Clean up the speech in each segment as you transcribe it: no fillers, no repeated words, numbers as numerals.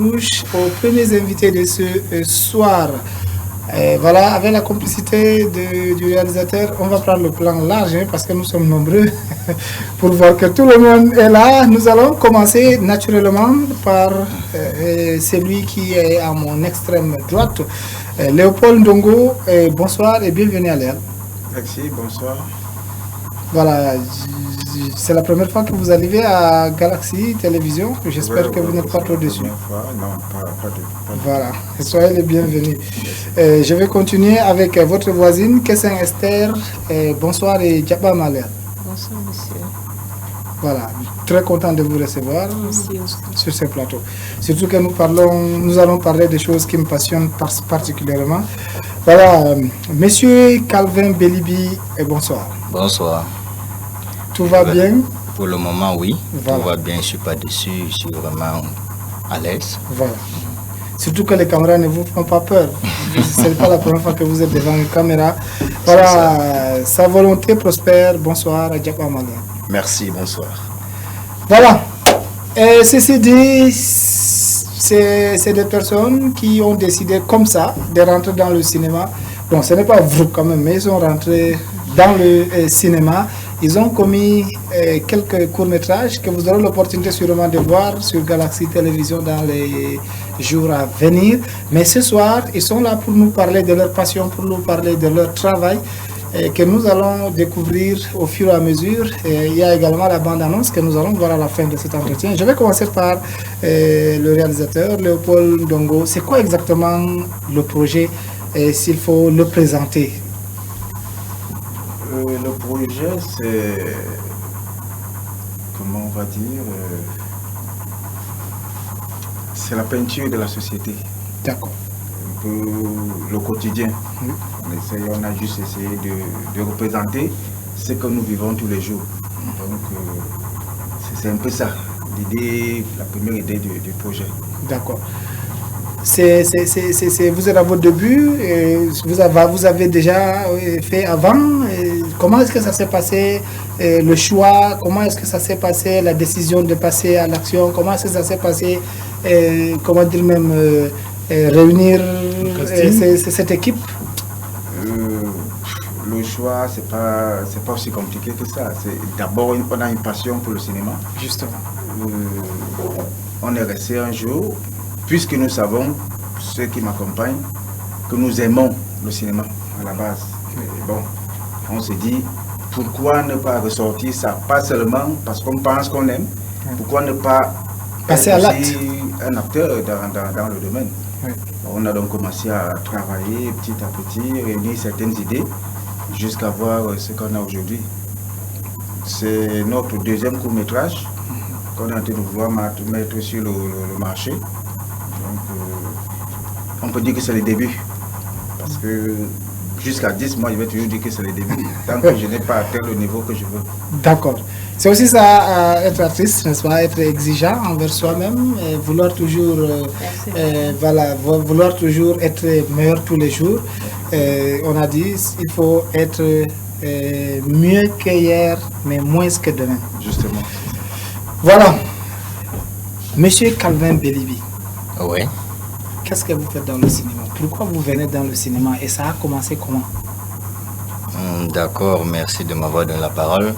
Touche aux premiers invités de ce soir. Voilà, avec la complicité du réalisateur, on va prendre le plan large parce que nous sommes nombreux pour voir que tout le monde est là. Nous allons commencer naturellement par celui qui est à mon extrême droite, Léopold Ndongo. Bonsoir et bienvenue à l'air. Merci, bonsoir. Voilà, c'est la première fois que vous arrivez à Galaxy Télévision. J'espère que vous n'êtes pas trop déçus. Non, pas de. Voilà, soyez les bienvenus. Je vais continuer avec votre voisine, Kessin Esther. Bonsoir et Djaba Malher. Bonsoir, monsieur. Voilà, très content de vous recevoir Merci. sur ce plateau. Surtout que nous allons parler des choses qui me passionnent particulièrement. Voilà, monsieur Calvin Belibi, bonsoir. Bonsoir. Tout va bien? Pour le moment, oui. Voilà. Tout va bien, je ne suis pas déçu, je suis vraiment à l'aise. Voilà. Surtout que les caméras ne vous font pas peur. Ce n'est pas la première fois que vous êtes devant une caméra. Voilà, sa volonté prospère. Bonsoir, Adjaba Malher. Merci, bonsoir. Voilà. Et ceci dit, c'est des personnes qui ont décidé comme ça de rentrer dans le cinéma. Bon, ce n'est pas vrai quand même, mais ils sont rentrés dans le cinéma. Ils ont commis quelques courts-métrages que vous aurez l'opportunité sûrement de voir sur Galaxy Télévision dans les jours à venir. Mais ce soir, ils sont là pour nous parler de leur passion, pour nous parler de leur travail que nous allons découvrir au fur et à mesure. Il y a également la bande-annonce que nous allons voir à la fin de cet entretien. Je vais commencer par le réalisateur, Léopold Ndongo. C'est quoi exactement le projet, s'il faut le présenter? Le projet, c'est, comment on va dire, c'est la peinture de la société. D'accord. Un peu le quotidien. Oui. On a juste essayé de représenter ce que nous vivons tous les jours. Donc, c'est un peu ça, l'idée, la première idée du projet. D'accord. Vous êtes à votre début, vous avez déjà fait avant. Comment est-ce que ça s'est passé, le choix? Comment est-ce que ça s'est passé, la décision de passer à l'action? Comment est-ce que ça s'est passé, comment dire même, réunir cette équipe? Le choix, c'est pas aussi compliqué que ça. D'abord, on a une passion pour le cinéma. Justement. On est resté un jour, puisque nous savons, ceux qui m'accompagnent, que nous aimons le cinéma à la base. Et bon, on se dit, pourquoi ne pas ressortir ça? Pas seulement parce qu'on pense qu'on aime, pourquoi ne pas passer à l'acte? Un acteur dans le domaine. Oui. On a donc commencé à travailler petit à petit, réunir certaines idées, jusqu'à voir ce qu'on a aujourd'hui. C'est notre deuxième court-métrage qu'on est en train de vouloir mettre sur le marché. Donc, on peut dire que c'est le début. Parce que jusqu'à 10 mois, je vais toujours dire que c'est le début. Tant que je n'ai pas atteint le niveau que je veux. D'accord. C'est aussi ça, être artiste, n'est-ce pas? Être exigeant envers soi-même, vouloir toujours, vouloir toujours être meilleur tous les jours. On a dit, il faut être mieux qu'hier, mais moins que demain. Justement. Voilà. Monsieur Calvin Belibi. Oui. Qu'est-ce que vous faites dans le cinéma? Pourquoi vous venez dans le cinéma? Et ça a commencé comment? D'accord, merci de m'avoir donné la parole.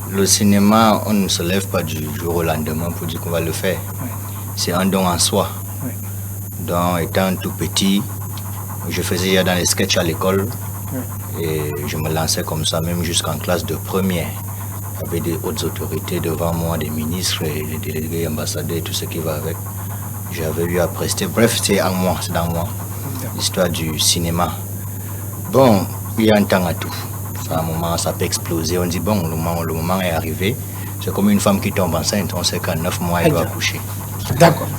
Le cinéma, on ne se lève pas du jour au lendemain pour dire qu'on va le faire. Oui. C'est un don en soi. Oui. Donc, étant tout petit, je faisais déjà dans les sketchs à l'école. Oui. Et je me lançais comme ça, même jusqu'en classe de première. Il y avait des hautes autorités devant moi, des ministres, et des délégués, ambassadeurs, et tout ce qui va avec. J'avais eu à prester. Bref, c'est en moi, c'est dans moi. L'histoire du cinéma. Bon, il y a un temps à tout. À un moment, ça peut exploser. On dit, bon, le moment est arrivé. C'est comme une femme qui tombe enceinte. On sait qu'à 9 mois, elle doit accoucher. D'accord.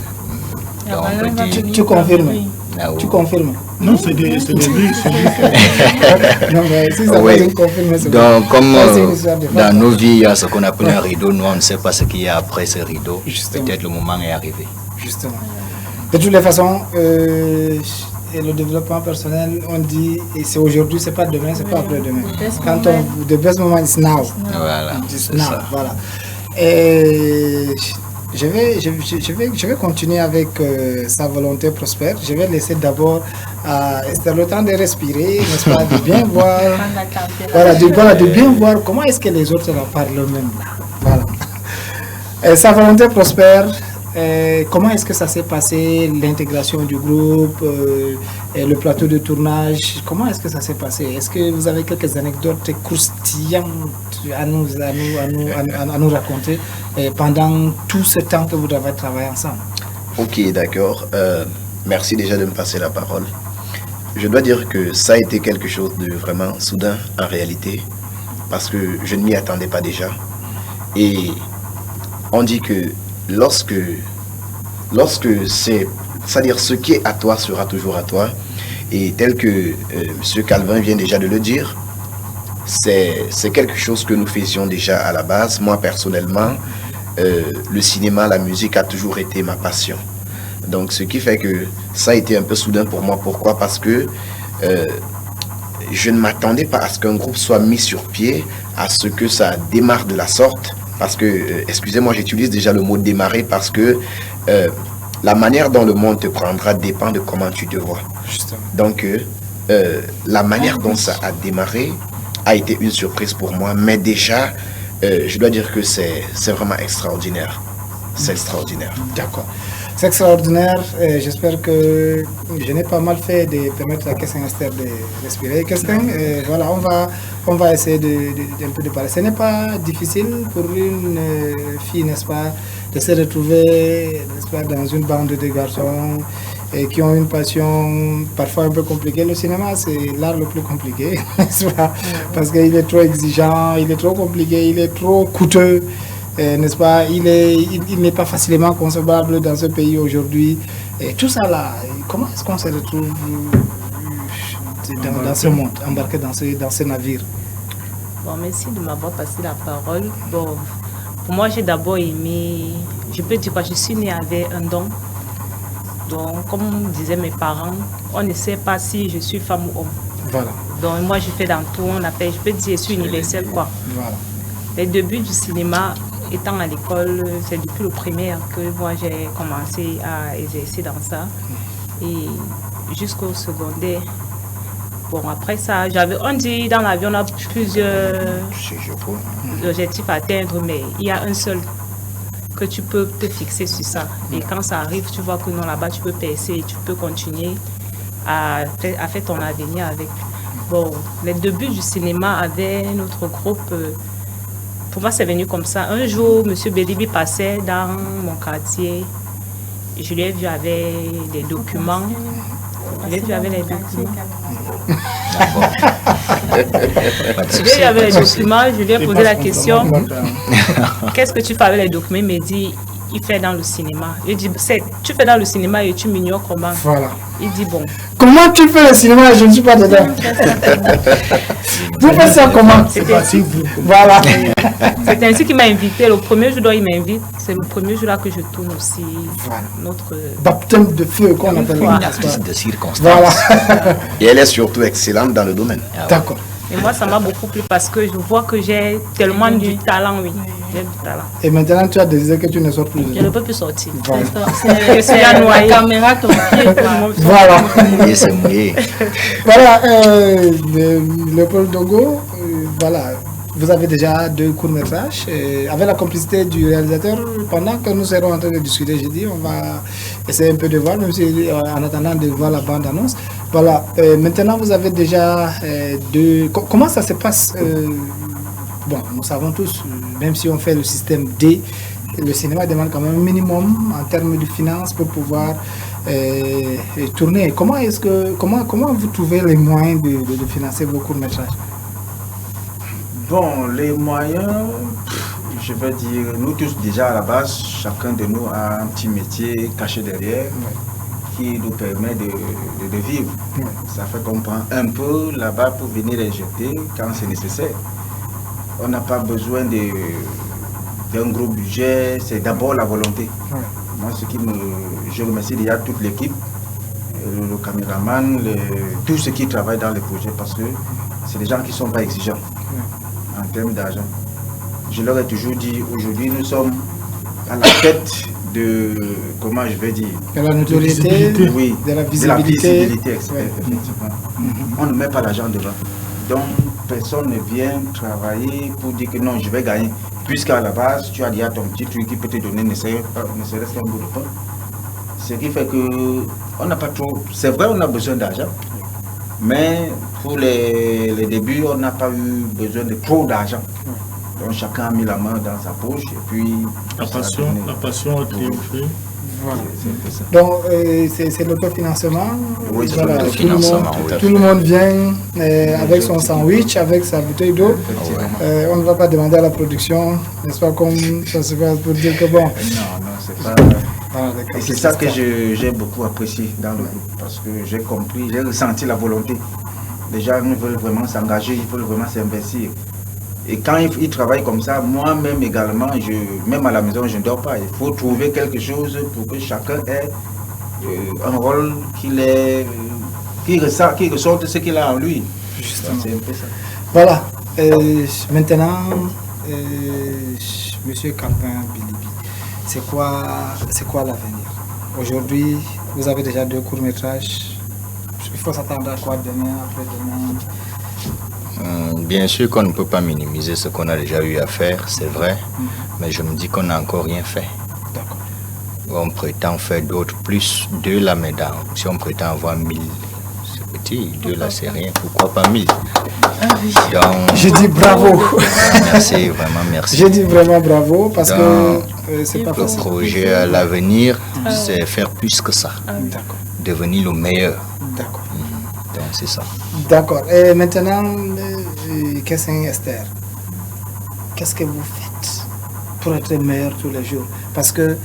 Donc, on peut dire... Tu confirmes? Ah, oui. Tu confirmes? Non, c'est lui. Non, mais si ça Oui. veut dire confirmer, c'est Donc, comme Ça, c'est une histoire de dans femme. nos vies, il y a ce qu'on appelle un rideau, nous, on ne sait pas ce qu'il y a après ce rideau. Justement. Peut-être le moment est arrivé. Justement. De toutes les façons, et le développement personnel, on dit, et c'est aujourd'hui, c'est pas demain, c'est pas après-demain. Quand the best moment is now. Voilà, It's c'est now, ça. voilà. Et je vais continuer avec sa volonté prospère. Je vais laisser d'abord à Esther le temps de respirer, n'est-ce pas, de bien voir. Voilà, de bien voir comment est-ce que les autres en parlent eux-mêmes là. Voilà. Sa volonté prospère. Comment est-ce que ça s'est passé, l'intégration du groupe, et le plateau de tournage? Comment est-ce que ça s'est passé? Est-ce que vous avez quelques anecdotes croustillantes à nous raconter pendant tout ce temps que vous avez travaillé ensemble? Ok, d'accord. Merci déjà de me passer la parole. Je dois dire que ça a été quelque chose de vraiment soudain en réalité, parce que je ne m'y attendais pas déjà. Et on dit que lorsque c'est-à-dire ce qui est à toi sera toujours à toi, et tel que M. Calvin vient déjà de le dire, c'est quelque chose que nous faisions déjà à la base. Moi personnellement, le cinéma, la musique a toujours été ma passion. Donc ce qui fait que ça a été un peu soudain pour moi. Pourquoi? Parce que je ne m'attendais pas à ce qu'un groupe soit mis sur pied, à ce que ça démarre de la sorte. Parce que, excusez-moi, j'utilise déjà le mot démarrer parce que la manière dont le monde te prendra dépend de comment tu te vois. Justement. Donc, la manière dont ça a démarré a été une surprise pour moi. Mais déjà, je dois dire que c'est vraiment extraordinaire. C'est extraordinaire. D'accord. C'est extraordinaire. J'espère que je n'ai pas mal fait de permettre à Kestin Esther de respirer. Kestin, voilà, on va essayer un peu de parler. Ce n'est pas difficile pour une fille, n'est-ce pas, de se retrouver, n'est-ce pas, dans une bande de garçons qui ont une passion parfois un peu compliquée. Le cinéma, c'est l'art le plus compliqué, n'est-ce pas? Parce qu'il est trop exigeant, il est trop compliqué, il est trop coûteux. N'est-ce pas, il n'est pas facilement concevable dans ce pays aujourd'hui. Et tout ça là, comment est-ce qu'on se retrouve dans ce monde, embarqué dans ce navire? Bon, merci de m'avoir passé la parole. Bon, pour moi, j'ai d'abord aimé, je peux dire quoi, je suis née avec un don. Donc, comme disaient mes parents, on ne sait pas si je suis femme ou homme. Voilà. Donc, moi, je fais dans tout, on appelle, je peux dire, je suis universelle, quoi. Voilà. Les débuts du cinéma, étant à l'école, c'est depuis le primaire que moi j'ai commencé à exercer dans ça. Et jusqu'au secondaire. Bon, après ça, on dit dans la vie, on a plusieurs objectifs à atteindre, mais il y a un seul que tu peux te fixer sur ça. Et quand ça arrive, tu vois que non, là-bas, tu peux percer, tu peux continuer à faire ton avenir avec. Bon, les débuts du cinéma avec notre groupe. Pour moi, c'est venu comme ça. Un jour, M. Bélibi passait dans mon quartier. Je l'ai vu avec des documents. Je l'ai vu avec les documents. Je lui ai posé la question. Qu'est-ce que tu fais avec les documents? Il m'a dit, il fait dans le cinéma. Je dis, tu fais dans le cinéma et tu m'ignores comment? Voilà. Il dit, bon. Comment tu fais le cinéma? Je ne suis pas dedans. Vous faites ça comment? C'est parti. Voilà. C'est ainsi qu'il m'a invité. Le premier jour, il m'invite. C'est le premier jour là que je tourne aussi notre baptême de feu qu'on appelle. De circonstances. Voilà. Et elle est surtout excellente dans le domaine. D'accord. Et moi, ça m'a beaucoup plu parce que je vois que j'ai tellement du talent, oui. J'ai du talent. Et maintenant, tu as décidé que tu ne sors plus de Je ne peux plus sortir. Voilà. Je suis à noyer. La caméra, ton pied. Voilà. Et c'est mouillé. Voilà, Léopold Dogo, voilà, vous avez déjà 2 courts-métrages. Avec la complicité du réalisateur, pendant que nous serons en train de discuter, j'ai dit, on va essayer un peu de voir, même si en attendant de voir la bande-annonce. Voilà, maintenant vous avez déjà 2... Comment ça se passe? Bon, nous savons tous, même si on fait le système D, le cinéma demande quand même un minimum en termes de finances pour pouvoir tourner. Comment vous trouvez les moyens de financer vos courts-métrages? Bon, les moyens, je vais dire, nous tous déjà à la base, chacun de nous a un petit métier caché derrière qui nous permet de vivre. Ça fait qu'on prend un peu là-bas pour venir les jeter quand c'est nécessaire. On n'a pas besoin d'un gros budget, c'est d'abord la volonté. Moi, je remercie déjà toute l'équipe, le caméraman, tous ceux qui travaillent dans les projets parce que c'est des gens qui ne sont pas exigeants en termes d'argent. Je leur ai toujours dit, aujourd'hui nous sommes à la tête de, comment je vais dire, de la notoriété, oui, de la visibilité. Effectivement. On ne met pas l'argent devant. Donc, personne ne vient travailler pour dire que non, je vais gagner. Puisqu'à la base, tu as déjà ton petit truc qui peut te donner ne serait-ce qu'un bout de pain. Ce qui fait que on n'a pas trop. C'est vrai, on a besoin d'argent. Mais pour les débuts, on n'a pas eu besoin de trop d'argent. Donc chacun a mis la main dans sa poche et puis la passion a triomphé. Voilà. C'est ça. Donc c'est l'autofinancement. Oui, c'est Voilà, l'autofinancement, tout le monde vient avec son sandwich, avec sa bouteille d'eau. On ne va pas demander à la production, n'est-ce pas, comme ça se passe pour dire que bon. Non, c'est pas. Et c'est ça que j'ai beaucoup apprécié dans le groupe parce que j'ai compris, j'ai ressenti la volonté. Les gens veulent vraiment s'engager, ils veulent vraiment s'investir. Et quand ils travaillent comme ça, moi-même également, même à la maison, je ne dors pas. Il faut trouver quelque chose pour que chacun ait un rôle qui ressorte ce qu'il a en lui. Justement. C'est un peu ça. Voilà. Maintenant, Monsieur Calvin Bilibi, c'est quoi l'avenir? Aujourd'hui, vous avez déjà 2 courts-métrages. Il faut s'attendre à quoi demain, après-demain? Bien sûr qu'on ne peut pas minimiser ce qu'on a déjà eu à faire, c'est vrai, mais je me dis qu'on n'a encore rien fait. D'accord. On prétend faire d'autres, plus 2 là, mais si on prétend avoir 1000, c'est petit, 2 là c'est rien, pourquoi pas 1000? Donc, Je dis bravo. Merci, vraiment merci. Je dis vraiment bravo parce que c'est pas Le facile. projet à l'avenir, c'est faire plus que ça, D'accord. devenir le meilleur. D'accord. Donc c'est ça. D'accord. Et maintenant, Kessin Esther, qu'est-ce que vous faites pour être meilleur tous les jours? Parce que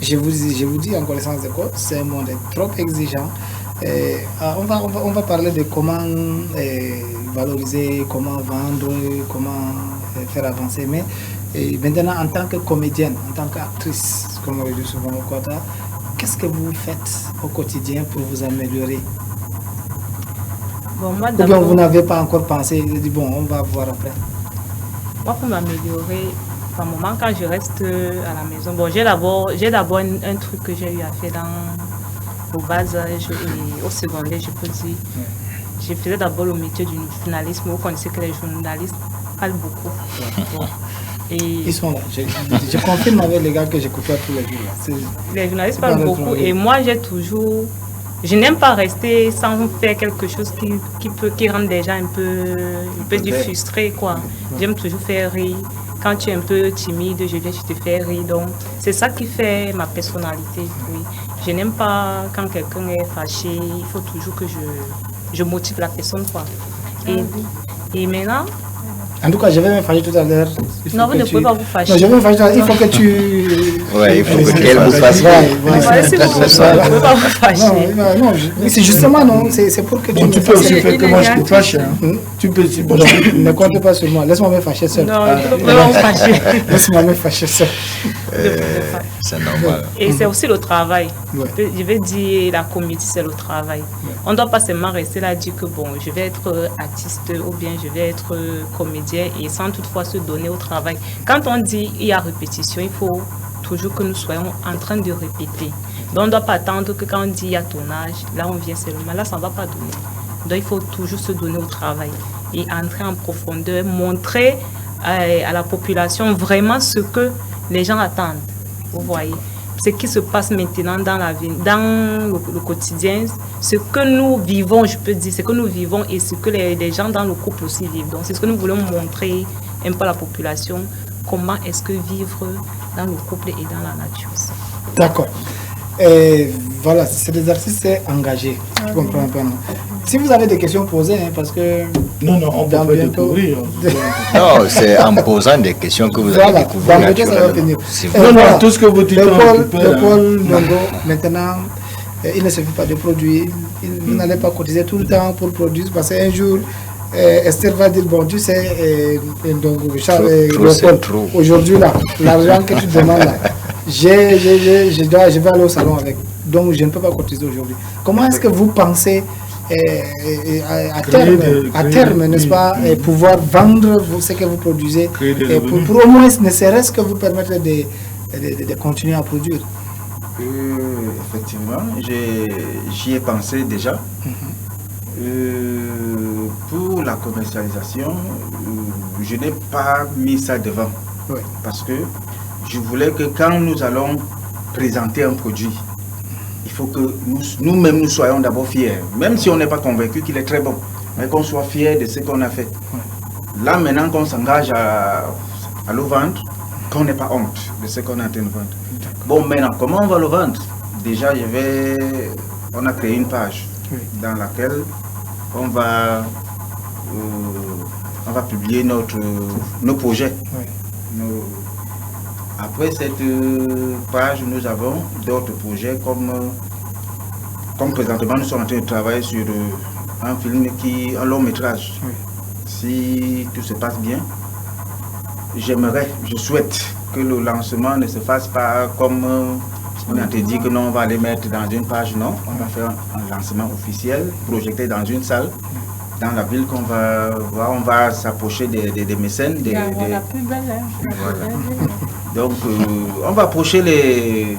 je vous dis en connaissance de cause, c'est un monde trop exigeant. On va parler de comment valoriser, comment vendre, comment faire avancer. Mais maintenant, en tant que comédienne, en tant qu'actrice, comme on le dit souvent au Kota, qu'est-ce que vous faites au quotidien pour vous améliorer? Bon, moi, Ou bien vous n'avez pas encore pensé, vous dites bon, on va voir après. Moi, pour m'améliorer, par moment, quand je reste à la maison, bon, j'ai d'abord un truc que j'ai eu à faire au bas âge et au secondaire, je peux dire. Je faisais d'abord le métier du journalisme. Vous connaissez que les journalistes parlent beaucoup. Bon. Et Ils sont là. Je confirme avec les gars que j'écoute tous les jours. Là. les journalistes parlent beaucoup et moi, je n'aime pas rester sans faire quelque chose qui rend les gens un peu frustrés, quoi. J'aime toujours faire rire. Quand tu es un peu timide, je viens, je te fais rire. Donc, c'est ça qui fait ma personnalité, oui. Je n'aime pas quand quelqu'un est fâché. Il faut toujours que je motive la personne, quoi. Et maintenant... En tout cas, je vais me fâcher tout à l'heure. Non, vous ne pouvez pas vous fâcher. Non, je vais me fâcher tout à l'heure. Il faut que tu... Ouais, il faut qu'elle vous fasse. Voilà, si vous ne pouvez pas vous fâcher. Non, c'est justement, non, c'est pour que tu Bon, me tu peux aussi fasses. faire que moi je te fâche. Hein. Tu peux aussi. Bon, Ne compte pas sur moi. Laisse-moi me fâcher seul. Non, vous ne pouvez pas vous fâcher. Laisse-moi me fâcher seul. C'est normal. Et c'est aussi le travail. Ouais. Je vais dire la comédie, c'est le travail. On ne doit pas seulement rester là et dire que bon, je vais être artiste ou bien je vais être comédien et sans toutefois se donner au travail. Quand on dit il y a répétition, il faut toujours que nous soyons en train de répéter. Donc on ne doit pas attendre que quand on dit il y a tournage, là on vient seulement, là ça ne va pas donner. Donc il faut toujours se donner au travail et entrer en profondeur, montrer à la population vraiment ce que les gens attendent. Vous voyez, ce qui se passe maintenant dans la vie, dans le quotidien, ce que nous vivons, je peux dire, ce que nous vivons et ce que les gens dans le couple aussi vivent. Donc c'est ce que nous voulons montrer un peu à la population, comment est-ce que vivre dans le couple et dans la nature. D'accord. Et voilà, c'est des artistes engagés. Tu comprends un peu, non? Si vous avez des questions posées, hein, parce que... non, on peut dans pas bientôt- découvrir. Non, c'est en posant des questions que vous allez Voilà, découvrir dans bientôt, ça va naturellement. finir. Si Et vous- Non, voilà. tout ce que vous dites, on récupère, Le Paul hein. Longo, maintenant, il ne suffit pas de produire. Vous n'allez pas cotiser tout le temps pour produire, parce qu'un jour, Esther va dire, bon, tu sais, Ndongo, Richard, Trop, c'est Léopold, trop. aujourd'hui, là, l'argent que tu demandes, là, je vais aller au salon avec. Donc, je ne peux pas cotiser aujourd'hui. Comment est-ce que vous pensez à terme, n'est-ce pas, pouvoir vendre ce que vous produisez Créer des et revenus. pour au moins, ne serait-ce que vous permettre de continuer à produire? Effectivement, j'y ai pensé déjà. Pour la commercialisation, je n'ai pas mis ça devant. Oui. Parce que je voulais que quand nous allons présenter un produit, il faut que nous-mêmes nous soyons d'abord fiers. Même si on n'est pas convaincu qu'il est très bon, mais qu'on soit fiers de ce qu'on a fait. Oui. Là, maintenant qu'on s'engage à le vendre, qu'on n'ait pas honte de ce qu'on est en train de vendre. Bon, maintenant, comment on va le vendre? Déjà, on a créé une page dans laquelle on va publier nos projets. Oui. Après cette page, nous avons d'autres projets comme présentement nous sommes en train de travailler sur un long métrage. Oui. Si tout se passe bien, je souhaite que le lancement ne se fasse pas comme on a dit que non, on va les mettre dans une page, non. On va faire un lancement officiel, projeté dans une salle, dans la ville qu'on va voir. On va s'approcher des mécènes. La plus belle, hein. Voilà. Donc, on va approcher les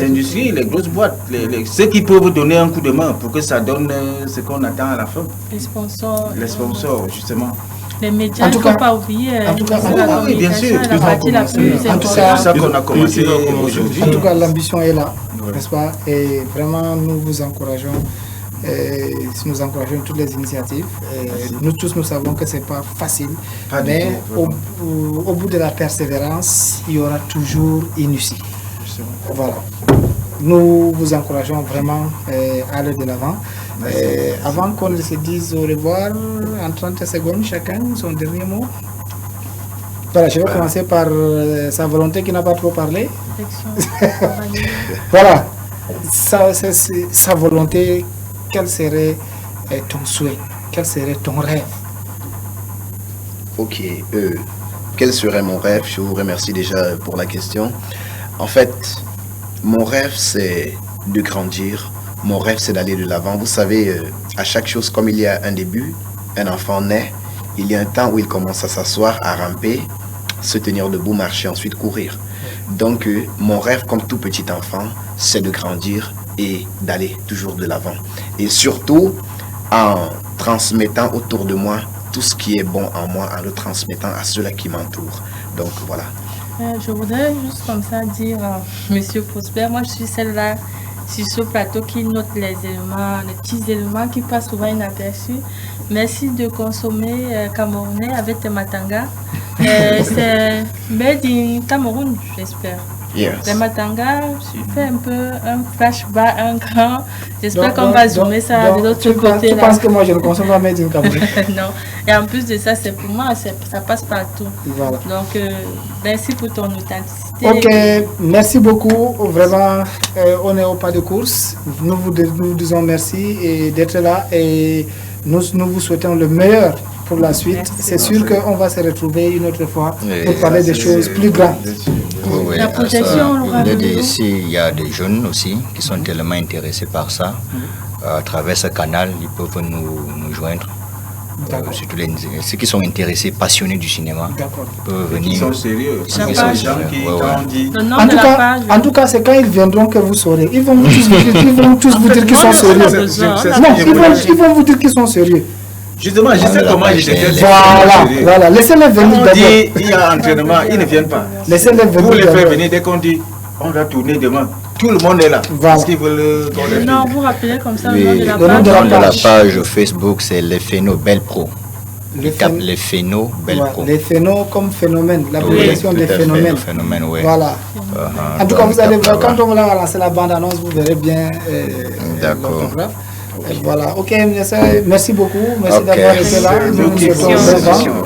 industries, les grosses boîtes, ceux qui peuvent donner un coup de main pour que ça donne ce qu'on attend à la fin. Les sponsors. Les sponsors, justement. Les médias, il ne faut pas oublier. En tout cas, oui, bien sûr. La partie la plus en tout c'est cas, pour ça qu'on a commencé aujourd'hui. En tout cas, l'ambition est là, Ouais. n'est-ce pas? Et vraiment, nous vous encourageons. Nous encourageons toutes les initiatives. Nous tous, nous savons que ce n'est pas facile. Pas du Mais tout, au bout de la persévérance, il y aura toujours une issue. Voilà. Nous vous encourageons vraiment à aller de l'avant. Avant qu'on se dise au revoir, en 30 secondes, chacun son dernier mot. Voilà, je vais commencer par sa volonté qui n'a pas trop parlé. Voilà, sa volonté, quel serait ton souhait? Quel serait ton rêve? Ok, quel serait mon rêve? Je vous remercie déjà pour la question. En fait, mon rêve, c'est de grandir. Mon rêve, c'est d'aller de l'avant. Vous savez, à chaque chose, comme il y a un début, un enfant naît, il y a un temps où il commence à s'asseoir, à ramper, se tenir debout, marcher, ensuite courir. Donc, mon rêve, comme tout petit enfant, c'est de grandir et d'aller toujours de l'avant. Et surtout, en transmettant autour de moi tout ce qui est bon en moi, en le transmettant à ceux-là qui m'entourent. Donc, voilà. Je voudrais juste comme ça dire, Monsieur Prosper, moi je suis celle-là sur ce plateau qui note les éléments, les petits éléments qui passent souvent inaperçus. Merci de consommer camerounais avec tes matanga. C'est made in Cameroun, j'espère. Yes. Les matanga, je fais un peu un flashback, un grand. J'espère qu'on va zoomer ça de l'autre côté. Tu penses que moi je ne consomme pas made in Cameroun? Non. Et en plus de ça, c'est pour moi, ça passe partout. Voilà. Donc, merci pour ton authenticité. Ok, merci beaucoup. Vraiment, on est au pas de course. Nous vous disons merci et d'être là et nous vous souhaitons le meilleur pour la suite. C'est sûr qu'on va se retrouver une autre fois pour parler des choses plus grandes. Oui, La projection, ici, il y a des jeunes aussi qui sont tellement intéressés par ça. À travers ce canal, ils peuvent nous joindre. Surtout ceux qui sont intéressés, passionnés du cinéma, peuvent venir. Ils sont sérieux. La page. Le nom de la page. En tout cas, c'est quand ils viendront que vous saurez. Ils vont tous vous dire qu'ils sont sérieux. Non, ils vont vous dire qu'ils sont sérieux. Justement, je sais comment ils étaient. Voilà. Laissez-les venir d'abord. Il y a entraînement, ils ne viennent pas. Laissez-les venir. Vous les faites venir dès qu'on dit on va tourner demain. Tout le monde est là. Voilà. Parce qu'ils veulent qu'on les Non, vous rappelez comme ça oui, le nom de la page. page. Le nom de la page Facebook, c'est les Phéno Belle Pro. Les Phéno Belle Pro. Les phénos comme phénomène, l'abréviation des phénomènes. Phénomène, oui. Voilà. En tout cas, vous allez voir, quand on va lancer la bande-annonce, vous verrez bien l'orthographe. Voilà, ok, merci beaucoup, merci d'avoir été là.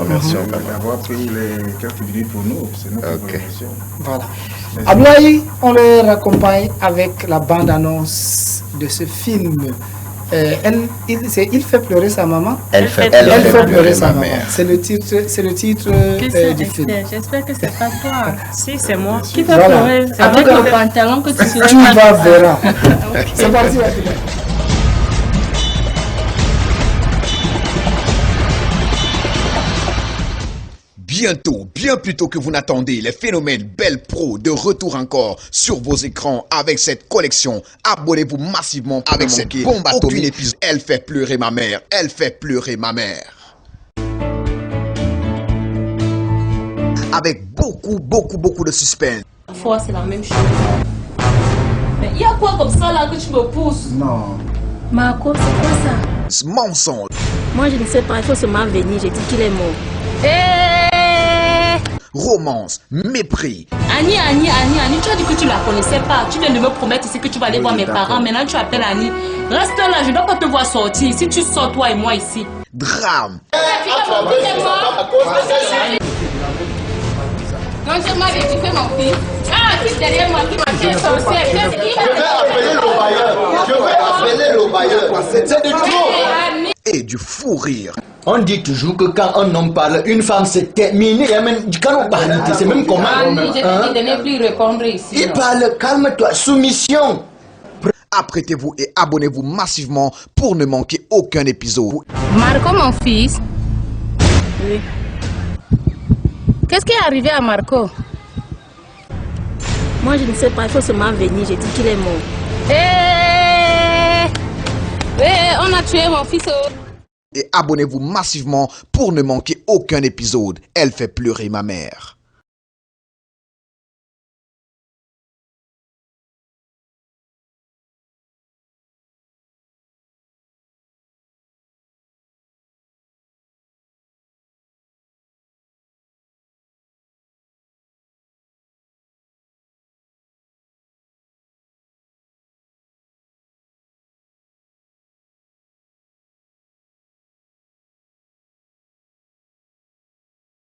Merci d'avoir pris les quelques minutes pour nous. C'est notre information. Voilà. Ablaï, on le raccompagne avec la bande-annonce de ce film. Il fait pleurer sa maman. Elle fait pleurer sa maman. C'est le titre du film. J'espère que c'est pas toi. Si, c'est moi. Qui fait pleurer avec le pantalon que tu soulèves. Tu vas verras. C'est parti. Bientôt, bien plus tôt que vous n'attendez, les phénomènes Belle Pro de retour encore sur vos écrans avec cette collection. Abonnez-vous massivement avec cette bombe atomique. Épisode. Elle fait pleurer ma mère. Elle fait pleurer ma mère. Avec beaucoup de suspense. Parfois, c'est la même chose. Mais il y a quoi comme ça là que tu me pousses? Non. Marco, c'est quoi ça? Mensonge. Moi, je ne sais pas, il faut seulement venir, j'ai dit qu'il est mort. Romance, mépris. Annie, tu as dit que tu la connaissais pas. Tu viens de me promettre ici que tu vas aller voir mes parents. Maintenant, tu appelles Annie. Reste là, je ne dois pas te voir sortir. Si tu sors, toi et moi ici. Drame. Non, je m'avais dit, fais mon fils. Ah, qui derrière moi, qui m'a fait sorcière. Je vais appeler le bailleur. C'est du trop. Et du fou rire. On dit toujours que quand un homme parle, une femme c'est terminé. Quand on parle, c'est même comment. Annie, je te dis de ne plus répondre ici. Il parle, calme-toi, soumission. Apprêtez-vous et abonnez-vous massivement pour ne manquer aucun épisode. Marco, mon fils. Oui. Qu'est-ce qui est arrivé à Marco? Moi, je ne sais pas, il faut seulement venir. J'ai dit qu'il est mort. On a tué mon fils. Et abonnez-vous massivement pour ne manquer aucun épisode. Elle fait pleurer ma mère.